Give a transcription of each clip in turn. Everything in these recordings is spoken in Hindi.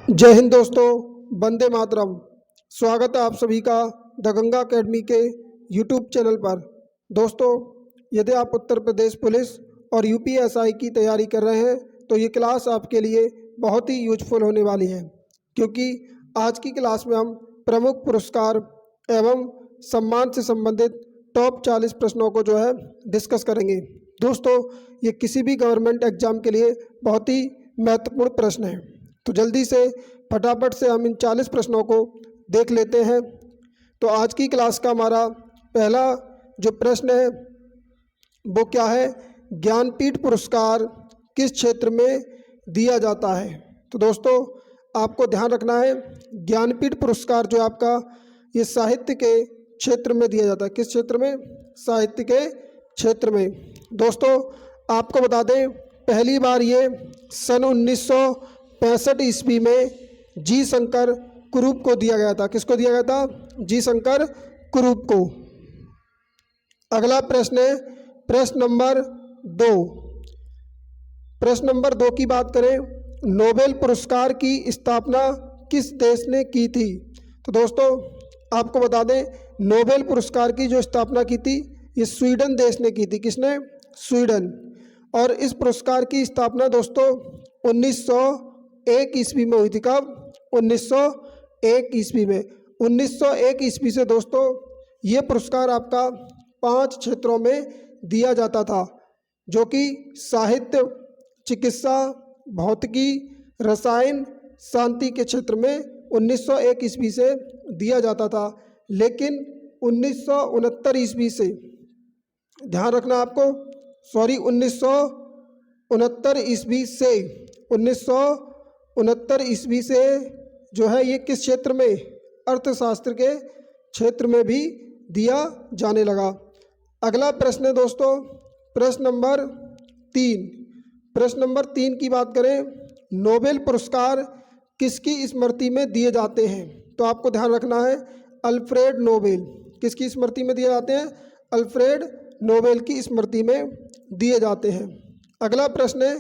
जय हिंद दोस्तों, वंदे मातरम। स्वागत है आप सभी का द गंगा अकेडमी के यूट्यूब चैनल पर। दोस्तों, यदि आप उत्तर प्रदेश पुलिस और यूपीएसआई की तैयारी कर रहे हैं तो ये क्लास आपके लिए बहुत ही यूजफुल होने वाली है, क्योंकि आज की क्लास में हम प्रमुख पुरस्कार एवं सम्मान से संबंधित टॉप 40 प्रश्नों को जो है डिस्कस करेंगे। दोस्तों, ये किसी भी गवर्नमेंट एग्जाम के लिए बहुत ही महत्वपूर्ण प्रश्न है, तो जल्दी से फटाफट से हम इन 40 प्रश्नों को देख लेते हैं। तो आज की क्लास का हमारा पहला जो प्रश्न है वो क्या है? ज्ञानपीठ पुरस्कार किस क्षेत्र में दिया जाता है? तो दोस्तों, आपको ध्यान रखना है, ज्ञानपीठ पुरस्कार जो आपका ये साहित्य के क्षेत्र में दिया जाता है। किस क्षेत्र में? साहित्य के क्षेत्र में। दोस्तों, आपको बता दें, पहली बार ये सन 1965 ईस्वी में जी शंकर कुरूप को दिया गया था। किसको दिया गया था? जी शंकर कुरूप को। अगला प्रश्न है प्रश्न नंबर 2। प्रश्न नंबर 2 की बात करें, नोबेल पुरस्कार की स्थापना किस देश ने की थी? तो दोस्तों, आपको बता दें, नोबेल पुरस्कार की जो स्थापना की थी ये स्वीडन देश ने की थी। किसने? स्वीडन। और इस पुरस्कार की स्थापना दोस्तों 1901 ईस्वी में हुई थी। कब? 1901 ईस्वी में। 1901 ईस्वी से दोस्तों ये पुरस्कार आपका 5 क्षेत्रों में दिया जाता था, जो कि साहित्य, चिकित्सा, भौतिकी, रसायन, शांति के क्षेत्र में 1901 ईस्वी से दिया जाता था। लेकिन 1969 ईस्वी से, ध्यान रखना आपको, 1969 ईस्वी से 1969 ईस्वी से जो है ये किस क्षेत्र में? अर्थशास्त्र के क्षेत्र में भी दिया जाने लगा। अगला प्रश्न है दोस्तों प्रश्न नंबर 3। प्रश्न नंबर 3 की बात करें, नोबेल पुरस्कार किसकी स्मृति में दिए जाते हैं? तो आपको ध्यान रखना है, अल्फ्रेड नोबेल। किसकी स्मृति में दिए जाते हैं? अल्फ्रेड नोबेल की स्मृति में दिए जाते हैं। अगला प्रश्न है,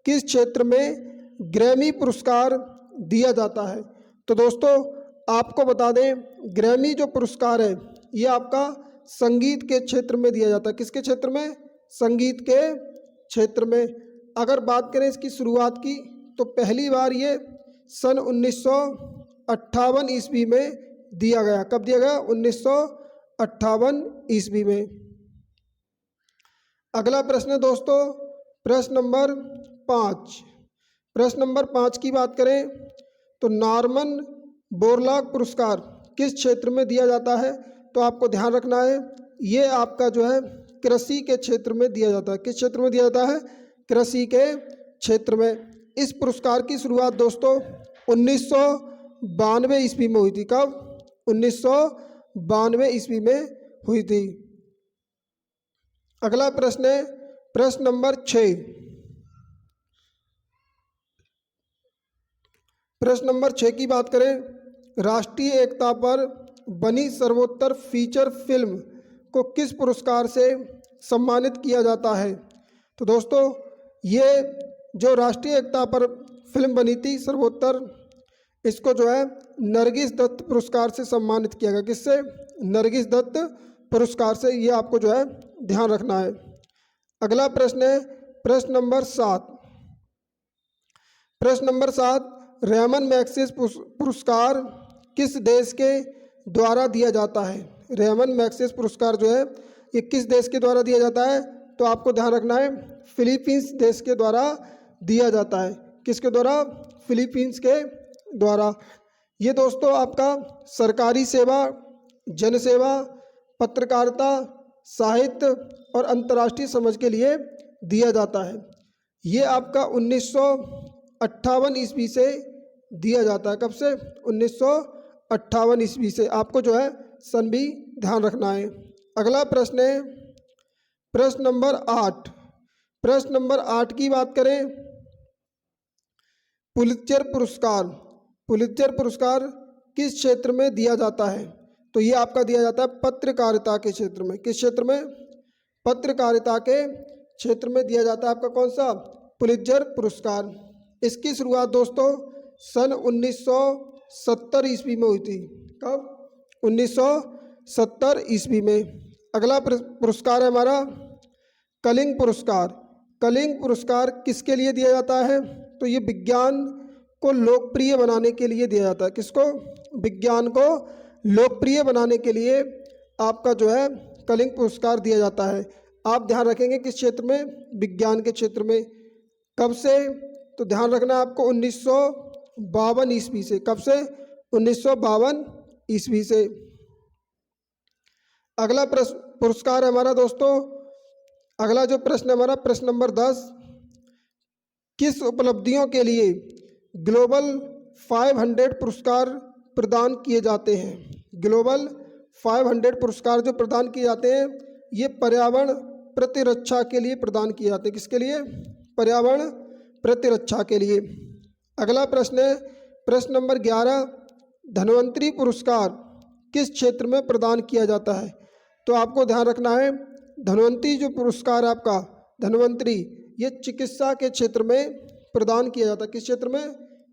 किस क्षेत्र में ग्रैमी पुरस्कार दिया जाता है? तो दोस्तों, आपको बता दें, ग्रैमी जो पुरस्कार है ये आपका संगीत के क्षेत्र में दिया जाता है। किसके क्षेत्र में? संगीत के क्षेत्र में। अगर बात करें इसकी शुरुआत की, तो पहली बार ये सन 1958 ईस्वी में दिया गया। कब दिया गया? 1958 ईस्वी में। अगला प्रश्न है दोस्तों प्रश्न नंबर 5। प्रश्न नंबर 5 की बात करें तो नॉर्मन बोरलॉग पुरस्कार किस क्षेत्र में दिया जाता है? तो आपको ध्यान रखना है, ये आपका जो है कृषि के क्षेत्र में दिया जाता है। किस क्षेत्र में दिया जाता है? कृषि के क्षेत्र में। इस पुरस्कार की शुरुआत दोस्तों 1992 ईस्वी में हुई थी। कब? 1992 ईस्वी में हुई थी। अगला प्रश्न है प्रश्न नंबर 6। प्रश्न नंबर 6 की बात करें, राष्ट्रीय एकता पर बनी सर्वोत्तर फीचर फिल्म को किस पुरस्कार से सम्मानित किया जाता है? तो दोस्तों, ये जो राष्ट्रीय एकता पर फिल्म बनी थी सर्वोत्तर, इसको जो है नरगिस दत्त पुरस्कार से सम्मानित किया गया। किससे? नरगिस दत्त पुरस्कार से। ये आपको जो है ध्यान रखना है। अगला प्रश्न है प्रश्न नंबर 7। प्रश्न नंबर 7, रेमन मैग्सेसे पुरस्कार किस देश के द्वारा दिया जाता है? रेमन मैग्सेसे पुरस्कार जो है ये किस देश के द्वारा दिया जाता है? तो आपको ध्यान रखना है, फिलीपींस देश के द्वारा दिया जाता है। किसके द्वारा? फिलीपींस के द्वारा। ये दोस्तों आपका सरकारी सेवा, जनसेवा, पत्रकारिता, साहित्य और अंतर्राष्ट्रीय समझ के लिए दिया जाता है। ये आपका 1958 ईस्वी से दिया जाता है। कब से? 1958 ईस्वी से। आपको जो है सन भी ध्यान रखना है। अगला प्रश्न है प्रश्न नंबर 8। प्रश्न नंबर 8 की बात करें, पुलित्जर पुरस्कार किस क्षेत्र में दिया जाता है? तो ये आपका दिया जाता है पत्रकारिता के क्षेत्र में। किस क्षेत्र में? पत्रकारिता के क्षेत्र में दिया जाता है आपका कौन सा? पुलित्जर पुरस्कार। इसकी शुरुआत दोस्तों सन 1970 ईस्वी में हुई थी। कब? 1970 ईस्वी में। अगला पुरस्कार है हमारा कलिंग पुरस्कार। कलिंग पुरस्कार किसके लिए दिया जाता है? तो ये विज्ञान को लोकप्रिय बनाने के लिए दिया जाता है। किसको? विज्ञान को लोकप्रिय बनाने के लिए आपका जो है कलिंग पुरस्कार दिया जाता है। आप ध्यान रखेंगे किस क्षेत्र में? विज्ञान के क्षेत्र में। कब से? तो ध्यान रखना आपको 1952 ईस्वी से। कब से? 1952 ईस्वी से। अगला पुरस्कार है हमारा दोस्तों, अगला जो प्रश्न है हमारा प्रश्न नंबर 10, किस उपलब्धियों के लिए ग्लोबल 500 पुरस्कार प्रदान किए जाते हैं? ग्लोबल 500 पुरस्कार जो प्रदान किए जाते हैं ये पर्यावरण प्रतिरक्षा के लिए प्रदान किए जाते हैं। किसके लिए? पर्यावरण प्रतिरक्षा के लिए। अगला प्रश्न है प्रश्न नंबर 11, धन्वंतरी पुरस्कार किस क्षेत्र में प्रदान किया जाता है? तो आपको ध्यान रखना है धन्वंतरी जो पुरस्कार है आपका धन्वंतरी, ये चिकित्सा के क्षेत्र में प्रदान किया जाता है। किस क्षेत्र में?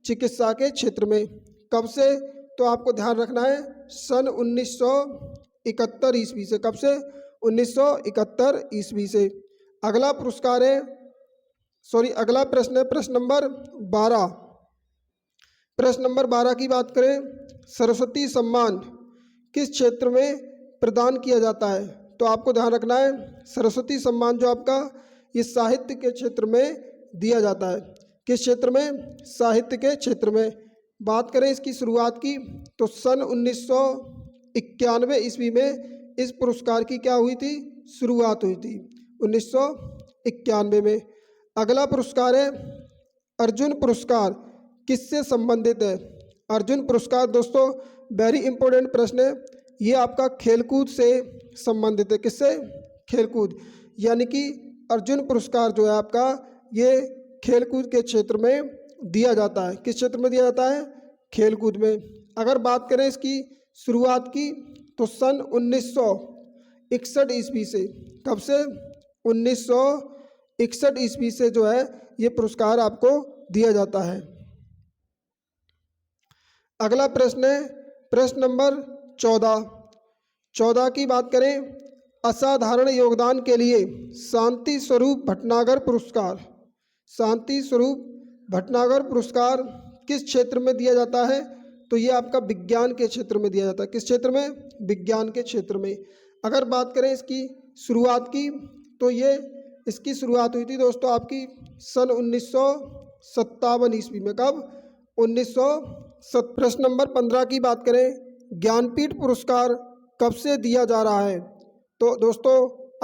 चिकित्सा के क्षेत्र में। कब से? तो आपको ध्यान रखना है सन 1971 ईस्वी से। कब से? 1971 ईस्वी से। अगला पुरस्कार है अगला प्रश्न है प्रश्न नंबर 12। प्रश्न नंबर 12 की बात करें, सरस्वती सम्मान किस क्षेत्र में प्रदान किया जाता है? तो आपको ध्यान रखना है सरस्वती सम्मान जो आपका ये साहित्य के क्षेत्र में दिया जाता है। किस क्षेत्र में? साहित्य के क्षेत्र में। बात करें इसकी शुरुआत की तो सन 1991 ईस्वी में इस पुरस्कार की क्या हुई थी? शुरुआत हुई थी 1991 में। अगला पुरस्कार है अर्जुन पुरस्कार किससे संबंधित है? अर्जुन पुरस्कार दोस्तों वेरी इंपॉर्टेंट प्रश्न है, ये आपका खेलकूद से संबंधित है। किससे? खेलकूद। यानी कि अर्जुन पुरस्कार जो है आपका ये खेलकूद के क्षेत्र में दिया जाता है। किस क्षेत्र में दिया जाता है? खेलकूद में। अगर बात करें इसकी शुरुआत की तो सन 1961 ईस्वी से। कब से? 1961 ईस्वी से जो है ये पुरस्कार आपको दिया जाता है। अगला प्रश्न है प्रश्न नंबर 14 की बात करें, असाधारण योगदान के लिए शांति स्वरूप भटनागर पुरस्कार, शांति स्वरूप भटनागर पुरस्कार किस क्षेत्र में दिया जाता है? तो ये आपका विज्ञान के क्षेत्र में दिया जाता है। किस क्षेत्र में? विज्ञान के क्षेत्र में। अगर बात करें इसकी शुरुआत की तो ये इसकी शुरुआत हुई थी दोस्तों आपकी सन 1957 ईस्वी में। कब? 1907। प्रश्न नंबर 15 की बात करें, ज्ञानपीठ पुरस्कार कब से दिया जा रहा है? तो दोस्तों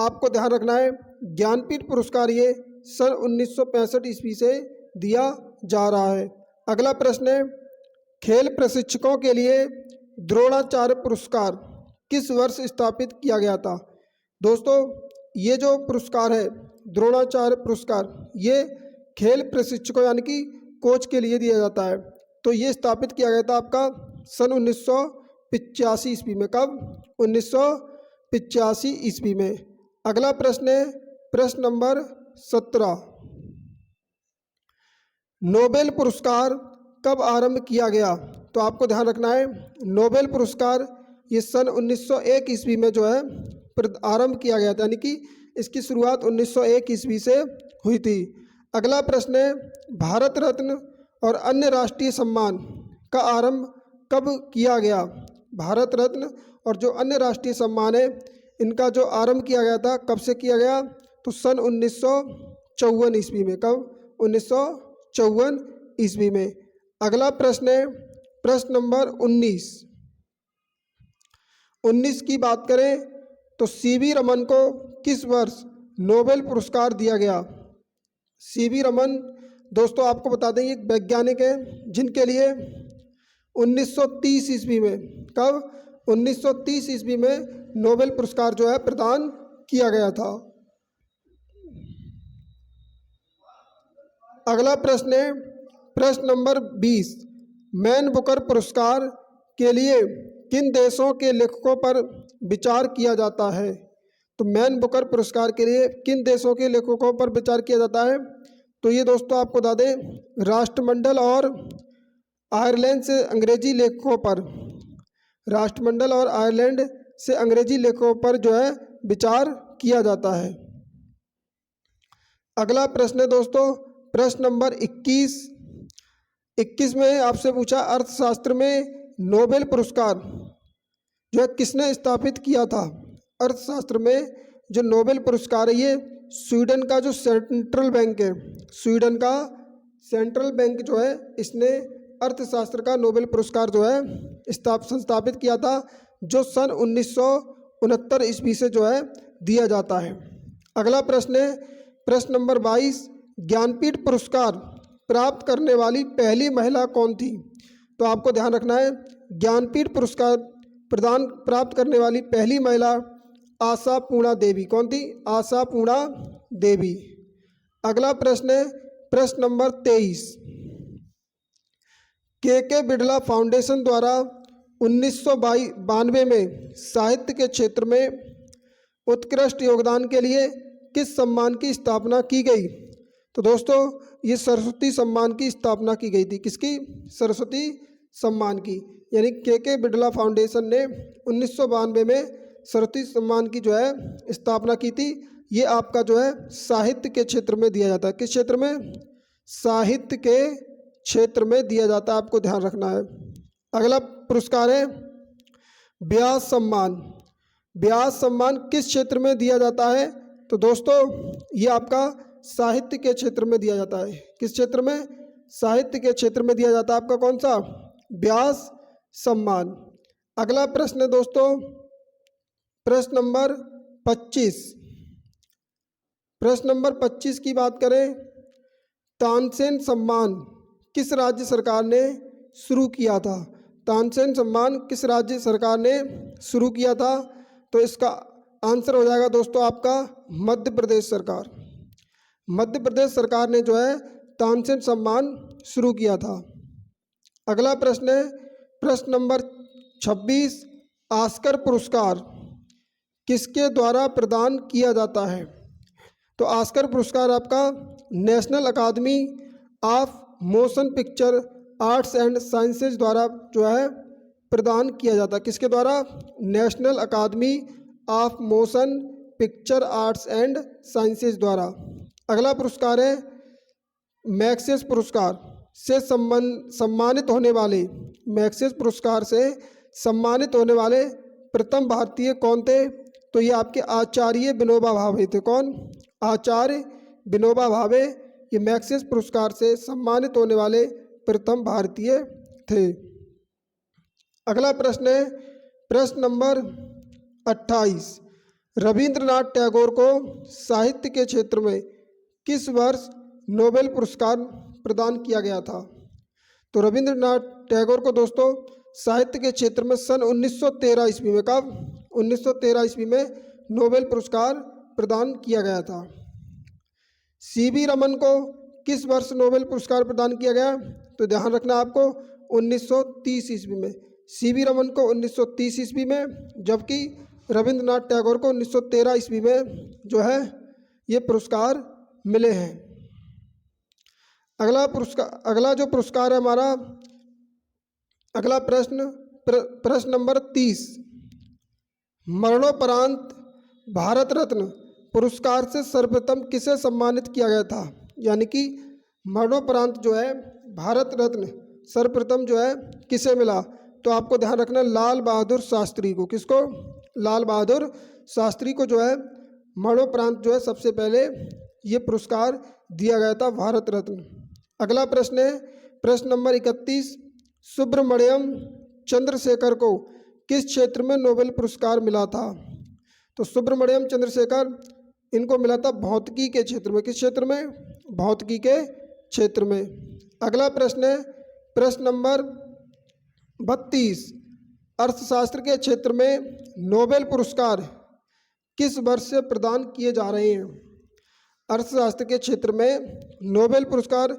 आपको ध्यान रखना है ज्ञानपीठ पुरस्कार ये सन 1965 ईस्वी से दिया जा रहा है। अगला प्रश्न है खेल प्रशिक्षकों के लिए द्रोणाचार्य पुरस्कार किस वर्ष स्थापित किया गया था? दोस्तों ये जो पुरस्कार है द्रोणाचार्य पुरस्कार ये खेल प्रशिक्षकों यानी कि कोच के लिए दिया जाता है। तो ये स्थापित किया गया था आपका सन 1985 ईस्वी में। कब? 1985 ईस्वी में। अगला प्रश्न है प्रश्न नंबर 17, नोबेल पुरस्कार कब आरंभ किया गया? तो आपको ध्यान रखना है नोबेल पुरस्कार ये सन 1901 ईस्वी में जो है आरंभ किया गया था, यानी कि इसकी शुरुआत 1901 ईस्वी से हुई थी। अगला प्रश्न है भारत रत्न और अन्य राष्ट्रीय सम्मान का आरंभ कब किया गया? भारत रत्न और जो अन्य राष्ट्रीय सम्मान है इनका जो आरंभ किया गया था कब से किया गया? तो सन 1954 ईस्वी में। कब? 1954 ईस्वी में। अगला प्रश्न है प्रश्न नंबर 19 की बात करें तो सीवी रमन को किस वर्ष नोबेल पुरस्कार दिया गया? सीवी रमन दोस्तों आपको बता दें एक वैज्ञानिक हैं जिनके लिए 1930 ईस्वी में। कब? 1930 ईस्वी में नोबेल पुरस्कार जो है प्रदान किया गया था। अगला प्रश्न है प्रश्न नंबर 20, मैन बुकर पुरस्कार के लिए किन देशों के लेखकों पर विचार किया जाता है? तो मैन बुकर पुरस्कार के लिए किन देशों के लेखकों पर विचार किया जाता है? तो ये दोस्तों आपको बता दें राष्ट्रमंडल और आयरलैंड से अंग्रेजी लेखकों पर, राष्ट्रमंडल और आयरलैंड से अंग्रेजी लेखकों पर जो है विचार किया जाता है। अगला प्रश्न है दोस्तों प्रश्न नंबर 21 में आपसे पूछा अर्थशास्त्र में नोबेल पुरस्कार जो है किसने स्थापित किया था। अर्थशास्त्र में जो नोबेल पुरस्कार है ये स्वीडन का जो सेंट्रल बैंक है, स्वीडन का सेंट्रल बैंक जो है इसने अर्थशास्त्र का नोबेल पुरस्कार जो है संस्थापित किया था, जो सन 1969 ईस्वी से जो है दिया जाता है। अगला प्रश्न है प्रश्न नंबर 22 ज्ञानपीठ पुरस्कार प्राप्त करने वाली पहली महिला कौन थी। तो आपको ध्यान रखना है ज्ञानपीठ पुरस्कार प्राप्त करने वाली पहली महिला आशापूर्णा देवी कौन थी, आशापूर्णा देवी। अगला प्रश्न है प्रश्न नंबर 23 के बिड़ला फाउंडेशन द्वारा 1992 में साहित्य के क्षेत्र में उत्कृष्ट योगदान के लिए किस सम्मान की स्थापना की गई। तो दोस्तों ये सरस्वती सम्मान की स्थापना की गई थी। किसकी, सरस्वती सम्मान की। यानी के बिड़ला फाउंडेशन ने 1992 में सरस्वती सम्मान की जो है स्थापना की थी। ये आपका जो है साहित्य के क्षेत्र में दिया जाता है। किस क्षेत्र में, साहित्य के क्षेत्र में दिया जाता है, आपको ध्यान रखना है। अगला पुरस्कार है व्यास सम्मान। व्यास सम्मान किस क्षेत्र में दिया जाता है। तो दोस्तों ये आपका साहित्य के क्षेत्र में दिया जाता है। किस क्षेत्र में, साहित्य के क्षेत्र में दिया जाता है आपका कौन सा, व्यास सम्मान। अगला प्रश्न है दोस्तों प्रश्न नंबर 25। प्रश्न नंबर 25 की बात करें, तानसेन सम्मान किस राज्य सरकार ने शुरू किया था। तानसेन सम्मान किस राज्य सरकार ने शुरू किया था। तो इसका आंसर हो जाएगा दोस्तों आपका मध्य प्रदेश सरकार। मध्य प्रदेश सरकार ने जो है तानसेन सम्मान शुरू किया था। अगला प्रश्न है प्रश्न नंबर 26 ऑस्कर पुरस्कार किसके द्वारा प्रदान किया जाता है। तो ऑस्कर पुरस्कार आपका national academy of motion picture arts and sciences द्वारा जो है प्रदान किया जाता है। किसके द्वारा, national academy of motion picture arts and sciences द्वारा। अगला पुरस्कार है मैग्सेस पुरस्कार से सम्मानित होने वाले, मैग्सेस पुरस्कार से सम्मानित होने वाले प्रथम भारतीय कौन थे। तो ये आपके आचार्य विनोबा भावे थे। कौन, आचार्य विनोबा भावे ये मैग्सेस पुरस्कार से सम्मानित होने वाले प्रथम भारतीय थे। अगला प्रश्न है प्रश्न नंबर 28 रविंद्रनाथ टैगोर को साहित्य के क्षेत्र में किस वर्ष नोबेल पुरस्कार प्रदान किया गया था। तो रविंद्रनाथ टैगोर को दोस्तों साहित्य के क्षेत्र में सन 1913 ईस्वी में, कब, 1913 ईस्वी में नोबेल पुरस्कार प्रदान किया गया था। सीवी रमन को किस वर्ष नोबेल पुरस्कार प्रदान किया गया। तो ध्यान रखना आपको 1930 ईस्वी में। सीवी रमन को 1930 ईस्वी में, जबकि रविंद्रनाथ टैगोर को 1913 ईस्वी में जो है ये पुरस्कार मिले हैं। अगला जो पुरस्कार है हमारा, अगला प्रश्न नंबर 30 मरणोपरांत भारत रत्न पुरस्कार से सर्वप्रथम किसे सम्मानित किया गया था। यानी कि मरणोपरांत जो है भारत रत्न सर्वप्रथम जो है किसे मिला। तो आपको ध्यान रखना लाल बहादुर शास्त्री को। किसको, लाल बहादुर शास्त्री को जो है मरणोपरांत जो है सबसे पहले ये पुरस्कार दिया गया था, भारत रत्न। अगला प्रश्न है प्रश्न नंबर 31 सुब्रमण्यम चंद्रशेखर को किस क्षेत्र में नोबेल पुरस्कार मिला था। तो सुब्रमण्यम चंद्रशेखर इनको मिला था भौतिकी के क्षेत्र में। किस क्षेत्र में, भौतिकी के क्षेत्र में। अगला प्रश्न है प्रश्न नंबर 32 अर्थशास्त्र के क्षेत्र में नोबेल पुरस्कार किस वर्ष से प्रदान किए जा रहे हैं। अर्थशास्त्र के क्षेत्र में नोबेल पुरस्कार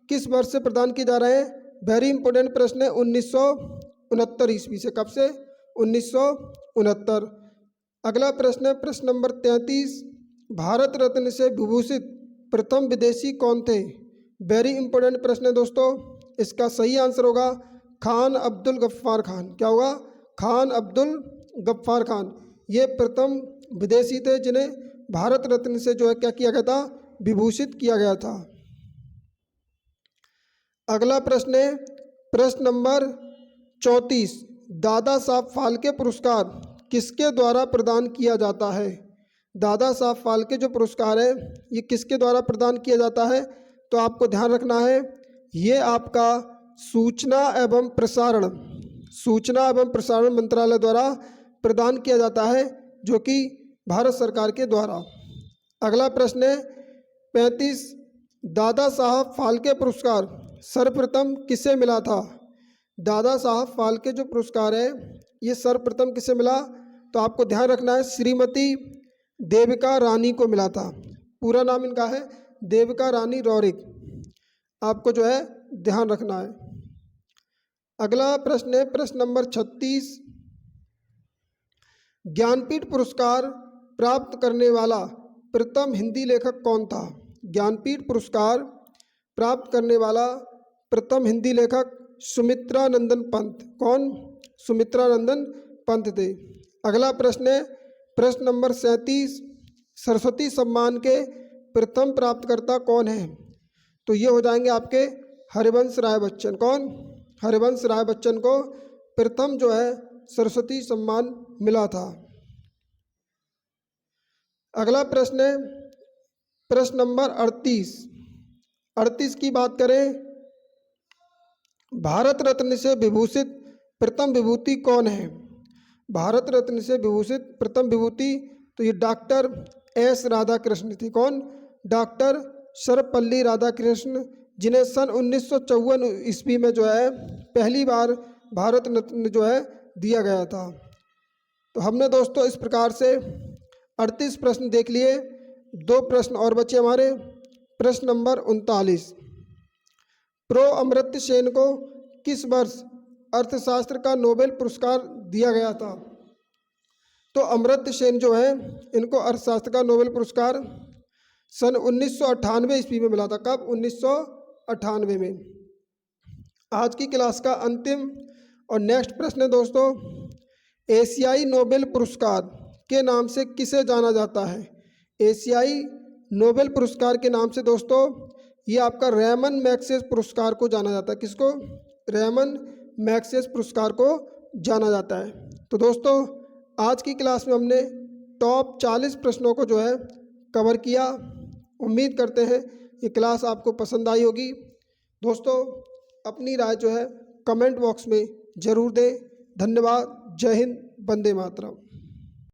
किस वर्ष से प्रदान किए जा रहे हैं। वेरी इंपॉर्टेंट प्रश्न है 1969 ईस्वी से। कब से, 1969। अगला प्रश्न है प्रश्न नंबर 33 भारत रत्न से विभूषित प्रथम विदेशी कौन थे। वेरी इंपॉर्टेंट प्रश्न है दोस्तों, इसका सही आंसर होगा खान अब्दुल गफ्फार खान। क्या होगा? खान अब्दुल गफ्फार खान। ये प्रथम विदेशी थे जिन्हें भारत रत्न से जो है क्या किया गया था? विभूषित किया गया था। अगला प्रश्न है प्रश्न नंबर 34। दादा साहब फाल्के पुरस्कार किसके द्वारा प्रदान किया जाता है? दादा साहब फाल्के जो पुरस्कार है ये किसके द्वारा प्रदान किया जाता है? तो आपको ध्यान रखना है ये आपका सूचना एवं प्रसारण मंत्रालय द्वारा प्रदान किया जाता है, जो कि भारत सरकार के द्वारा। अगला प्रश्न है 35। दादा साहब फाल्के पुरस्कार सर्वप्रथम किसे मिला था? दादा साहब फाल्के जो पुरस्कार है ये सर्वप्रथम किसे मिला? तो आपको ध्यान रखना है श्रीमती देविका रानी को मिला था। पूरा नाम इनका है देविका रानी रौरिक। आपको जो है ध्यान रखना है। अगला प्रश्न है प्रश्न नंबर 36। ज्ञानपीठ पुरस्कार प्राप्त करने वाला प्रथम हिंदी लेखक कौन था? ज्ञानपीठ पुरस्कार प्राप्त करने वाला प्रथम हिंदी लेखक सुमित्रा नंदन पंत। कौन? सुमित्रा नंदन पंत थे। अगला प्रश्न है प्रश्न नंबर 37। सरस्वती सम्मान के प्रथम प्राप्तकर्ता कौन है? तो ये हो जाएंगे आपके हरिवंश राय बच्चन। कौन? हरिवंश राय बच्चन को प्रथम जो है सरस्वती सम्मान मिला था। अगला प्रश्न है प्रश्न नंबर 38 की बात करें, भारत रत्न से विभूषित प्रथम विभूति कौन है? भारत रत्न से विभूषित प्रथम विभूति तो ये डॉक्टर एस राधाकृष्ण थी। कौन? डॉक्टर सर्वपल्ली राधाकृष्ण, जिन्हें सन 1954 ईस्वी में जो है पहली बार भारत रत्न जो है दिया गया था। तो हमने दोस्तों इस प्रकार से 38 प्रश्न देख लिए। 2 प्रश्न और बचे हमारे। प्रश्न नंबर 39। प्रो अमर्त्य सेन को किस वर्ष अर्थशास्त्र का नोबेल पुरस्कार दिया गया था? तो अमर्त्य सेन जो है इनको अर्थशास्त्र का नोबेल पुरस्कार सन 1998 ईस्वी में मिला था। कब? 1998 में। आज की क्लास का अंतिम और नेक्स्ट प्रश्न है दोस्तों, एशियाई नोबेल पुरस्कार के नाम से किसे जाना जाता है? एशियाई नोबेल पुरस्कार के नाम से दोस्तों ये आपका रेमन मैग्सेस पुरस्कार को जाना जाता है। किसको? रेमन मैग्सेस पुरस्कार को जाना जाता है। तो दोस्तों आज की क्लास में हमने टॉप 40 प्रश्नों को जो है कवर किया। उम्मीद करते हैं ये क्लास आपको पसंद आई होगी। दोस्तों अपनी राय जो है कमेंट बॉक्स में ज़रूर दें। धन्यवाद। जय हिंद। वंदे मातरम।